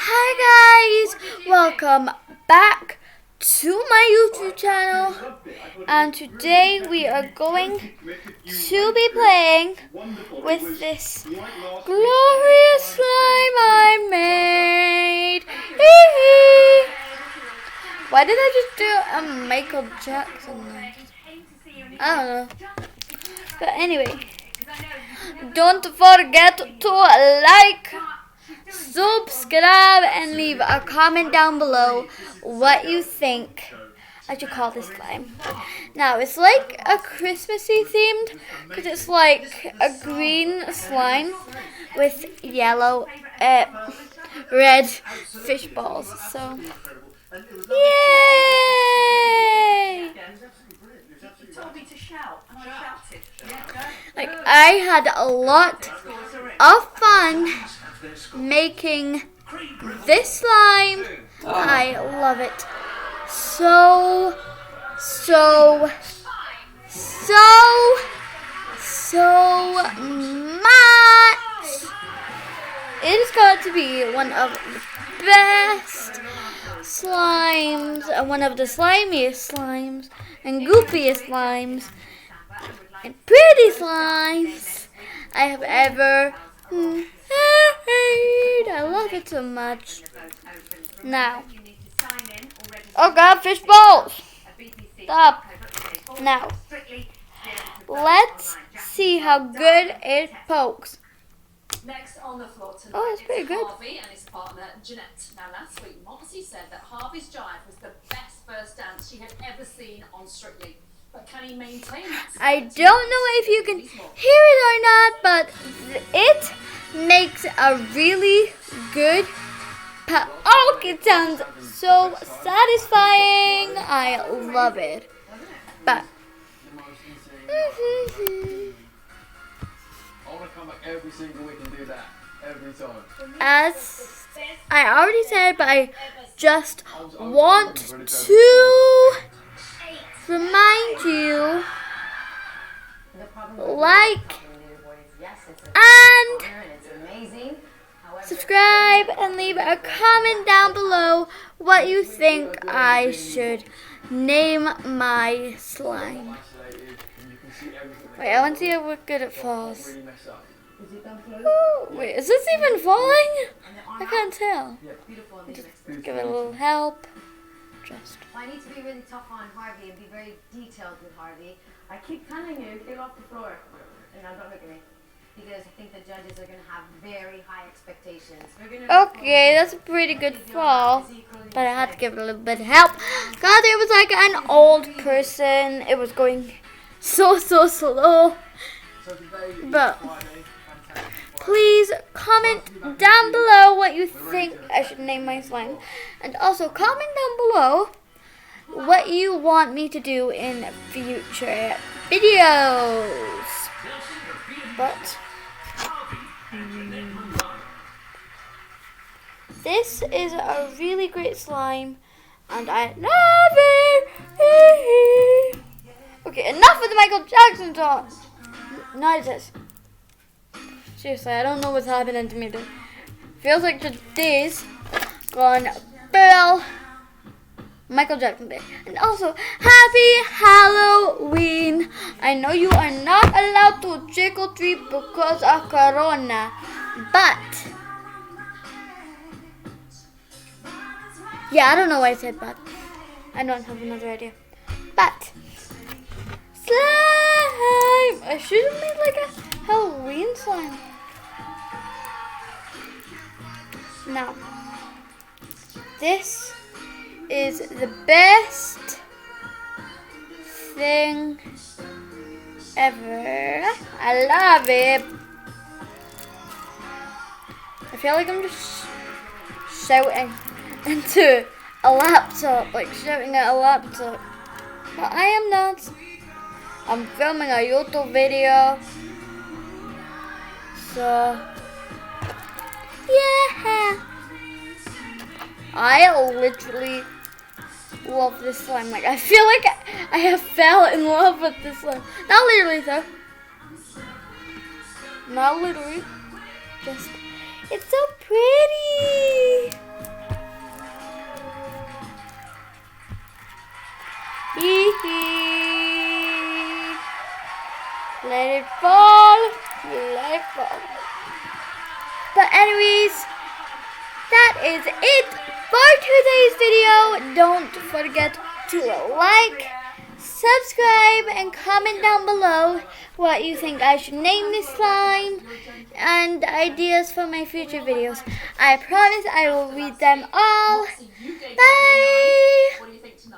Hi guys, welcome back to my YouTube channel, and today we are going to be playing with this glorious slime I made. Why did I just do a Michael Jackson? I don't know. But anyway, don't forget to like, subscribe, and leave a comment down below what you think I should call this slime. Now, it's like a Christmassy themed because it's like a green slime with yellow, red fish balls. So, yay! Like, I had a lot of fun making this slime. I love it so much. It has got to be one of the best slimes, one of the slimiest slimes and goofiest slimes and pretty slimes I have ever made. I love it so much. Now, oh god, fish balls! Stop. Now, let's see how good it pokes. Next on the floor tonight, oh, it's pretty good. Harvey and his partner Jeanette. Now last week, Moxie said that Harvey's jive was the best first dance she had ever seen on Strictly. But can he maintain that? I don't know if you can hear it or not, but it makes a really good poke. It sounds so satisfying. I love it. But every single week and do that every time. as I already said, but I just want to remind you, like and subscribe and leave a comment down below what you think I should name my slime. Wait, I want to see how good it falls. Ooh, wait, is this even falling? I can't tell. Just give it a little help. Just. I need to be really tough on Harvey and be very detailed with Harvey. I keep telling you, get off the floor. And now don't look at me. Because I think the judges are going to have very high expectations. Okay, that's a pretty good fall. But I had to give it a little bit of help. God, it was like an old person. It was going so slow. But please comment down below what you think I should name my slime. And also comment down below what you want me to do in future videos. But this is a really great slime and I love it. Okay, enough with the Michael Jackson song. Noises. Seriously, I don't know what's happening to me. It feels like today's gone full Michael Jackson Day. And also, happy Halloween. I know you are not allowed to trick or treat because of Corona, but yeah, I don't know why I said but. I don't have another idea. But slime! I should have made like a Halloween slime. Now, this is the best thing ever. I love it. I feel like I'm just shouting into a laptop, like shouting at a laptop. But I am not. I'm filming a YouTube video. So, yeah. I literally love this slime. Like, I feel like I have fell in love with this slime. Not literally though. Not literally. Just, it's so pretty. Let it fall. Let it fall. But anyways, that is it for today's video. Don't forget to like, subscribe, and comment down below what you think I should name this slime and ideas for my future videos. I promise I will read them all. Bye!